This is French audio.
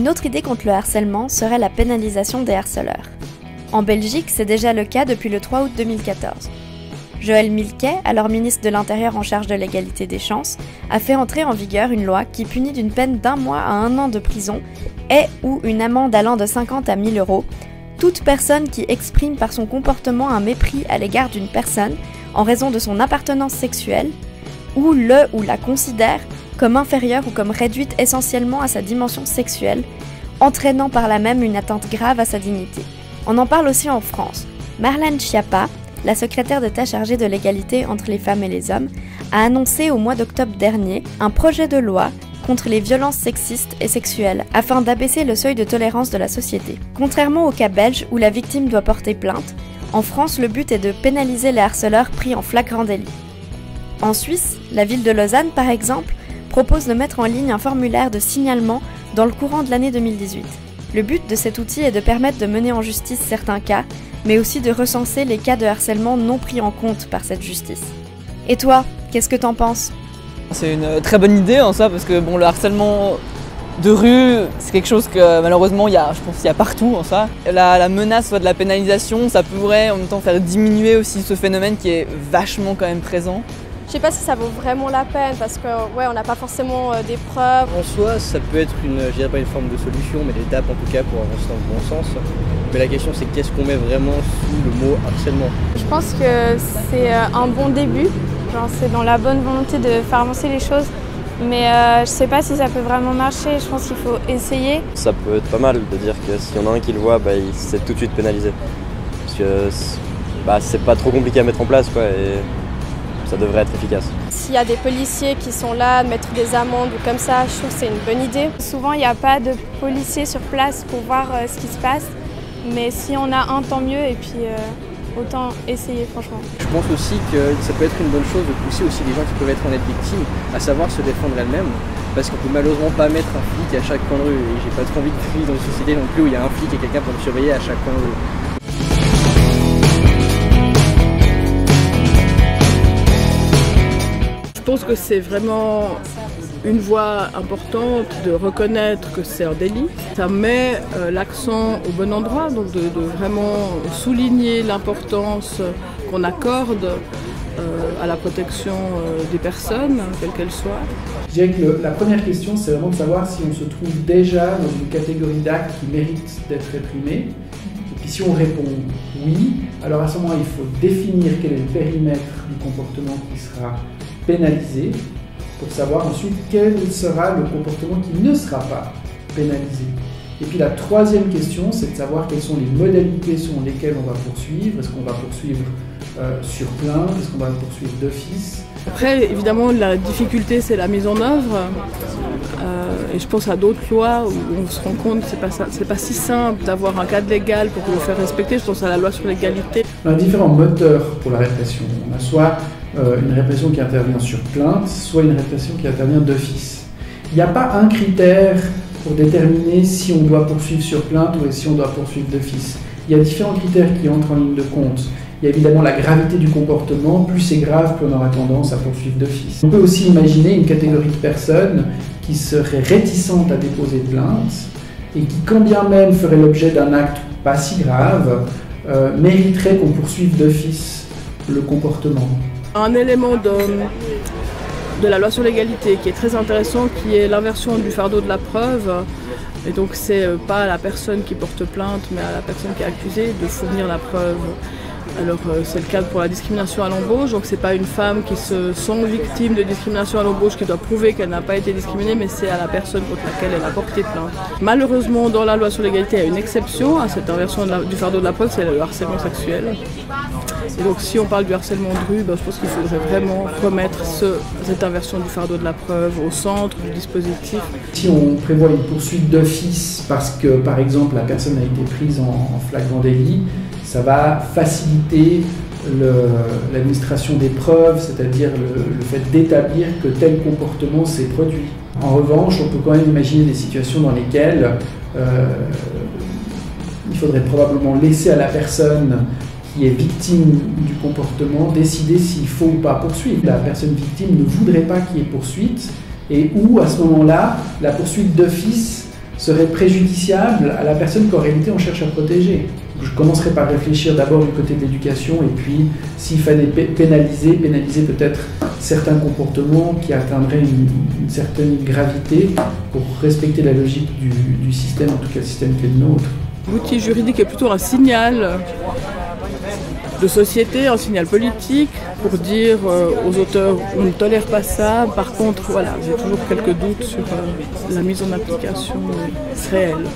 Une autre idée contre le harcèlement serait la pénalisation des harceleurs. En Belgique, c'est déjà le cas depuis le 3 août 2014. Joël Milquet, alors ministre de l'Intérieur en charge de l'égalité des chances, a fait entrer en vigueur une loi qui punit d'une peine d'1 mois à 1 an de prison et ou une amende allant de 50 à 1000 euros toute personne qui exprime par son comportement un mépris à l'égard d'une personne en raison de son appartenance sexuelle ou le ou la considère comme inférieure ou comme réduite essentiellement à sa dimension sexuelle, entraînant par là même une atteinte grave à sa dignité. On en parle aussi en France. Marlène Schiappa, la secrétaire d'État chargée de l'égalité entre les femmes et les hommes, a annoncé au mois d'octobre dernier un projet de loi contre les violences sexistes et sexuelles afin d'abaisser le seuil de tolérance de la société. Contrairement au cas belge où la victime doit porter plainte, en France le but est de pénaliser les harceleurs pris en flagrant délit. En Suisse, la ville de Lausanne par exemple, propose de mettre en ligne un formulaire de signalement dans le courant de l'année 2018. Le but de cet outil est de permettre de mener en justice certains cas, mais aussi de recenser les cas de harcèlement non pris en compte par cette justice. Et toi, qu'est-ce que t'en penses ? C'est une très bonne idée en ça, parce que bon, le harcèlement de rue, c'est quelque chose que malheureusement je pense qu'il y a partout en ça. La menace de la pénalisation, ça pourrait en même temps faire diminuer aussi ce phénomène qui est vachement quand même présent. Je sais pas si ça vaut vraiment la peine parce que ouais, on n'a pas forcément des preuves. En soi, ça peut être je dirais pas une forme de solution, mais l'étape en tout cas pour avancer dans le bon sens. Mais la question c'est qu'est-ce qu'on met vraiment sous le mot harcèlement? Je pense que c'est un bon début, c'est dans la bonne volonté de faire avancer les choses. Mais je sais pas si ça peut vraiment marcher, je pense qu'il faut essayer. Ça peut être pas mal de dire que s'il y en a un qui le voit, c'est tout de suite pénalisé. Parce que c'est pas trop compliqué à mettre en place, quoi, et ça devrait être efficace. S'il y a des policiers qui sont là, mettre des amendes ou comme ça, je trouve que c'est une bonne idée. Souvent il n'y a pas de policiers sur place pour voir ce qui se passe, mais si on a un, tant mieux, et puis autant essayer franchement. Je pense aussi que ça peut être une bonne chose de pousser aussi les gens qui peuvent être en être victimes à savoir se défendre elles-mêmes, parce qu'on peut malheureusement pas mettre un flic à chaque coin de rue, et j'ai pas trop envie de vivre dans une société non plus où il y a un flic et quelqu'un pour me surveiller à chaque coin de rue. Je pense que c'est vraiment une voie importante de reconnaître que c'est un délit. Ça met l'accent au bon endroit, donc de vraiment souligner l'importance qu'on accorde à la protection des personnes, quelles qu'elles soient. Je dirais que la première question, c'est vraiment de savoir si on se trouve déjà dans une catégorie d'actes qui méritent d'être réprimés. Et puis si on répond oui, alors à ce moment-là, il faut définir quel est le périmètre du comportement qui sera pénalisé, pour savoir ensuite quel sera le comportement qui ne sera pas pénalisé. Et puis la troisième question, c'est de savoir quelles sont les modalités selon lesquelles on va poursuivre. Est-ce qu'on va poursuivre sur plainte? Est-ce qu'on va poursuivre d'office? Après, évidemment, la difficulté, c'est la mise en œuvre. Et je pense à d'autres lois où on se rend compte que c'est pas si simple d'avoir un cadre légal pour le faire respecter. Je pense à la loi sur l'égalité. On a différents moteurs pour la répression. On a soit une répression qui intervient sur plainte, soit une répression qui intervient d'office. Il n'y a pas un critère pour déterminer si on doit poursuivre sur plainte ou si on doit poursuivre d'office. Il y a différents critères qui entrent en ligne de compte. Il y a évidemment la gravité du comportement, plus c'est grave, plus on aura tendance à poursuivre d'office. On peut aussi imaginer une catégorie de personnes qui seraient réticentes à déposer plainte et qui, quand bien même ferait l'objet d'un acte pas si grave, mériteraient qu'on poursuive d'office le comportement. Un élément de la loi sur l'égalité qui est très intéressant, qui est l'inversion du fardeau de la preuve. Et donc c'est pas à la personne qui porte plainte, mais à la personne qui est accusée de fournir la preuve. Alors c'est le cas pour la discrimination à l'embauche, donc c'est pas une femme qui se sent victime de discrimination à l'embauche qui doit prouver qu'elle n'a pas été discriminée, mais c'est à la personne contre laquelle elle a porté plainte. Malheureusement, dans la loi sur l'égalité, il y a une exception à cette inversion du fardeau de la preuve, c'est le harcèlement sexuel. Et donc si on parle du harcèlement de rue, je pense qu'il faudrait vraiment remettre cette inversion du fardeau de la preuve au centre du dispositif. Si on prévoit une poursuite d'office parce que, par exemple, la personne a été prise en flagrant délit, ça va faciliter l'administration des preuves, c'est-à-dire le fait d'établir que tel comportement s'est produit. En revanche, on peut quand même imaginer des situations dans lesquelles il faudrait probablement laisser à la personne qui est victime du comportement décider s'il faut ou pas poursuivre. La personne victime ne voudrait pas qu'il y ait poursuite, et où, à ce moment-là, la poursuite d'office serait préjudiciable à la personne qu'en réalité on cherche à protéger. Je commencerai par réfléchir d'abord du côté de l'éducation et puis s'il fallait pénaliser peut-être certains comportements qui atteindraient une certaine gravité pour respecter la logique du système, en tout cas le système qui est le nôtre. L'outil juridique est plutôt un signal de société, un signal politique pour dire aux auteurs on ne tolère pas ça. Par contre, voilà, j'ai toujours quelques doutes sur la mise en application réelle.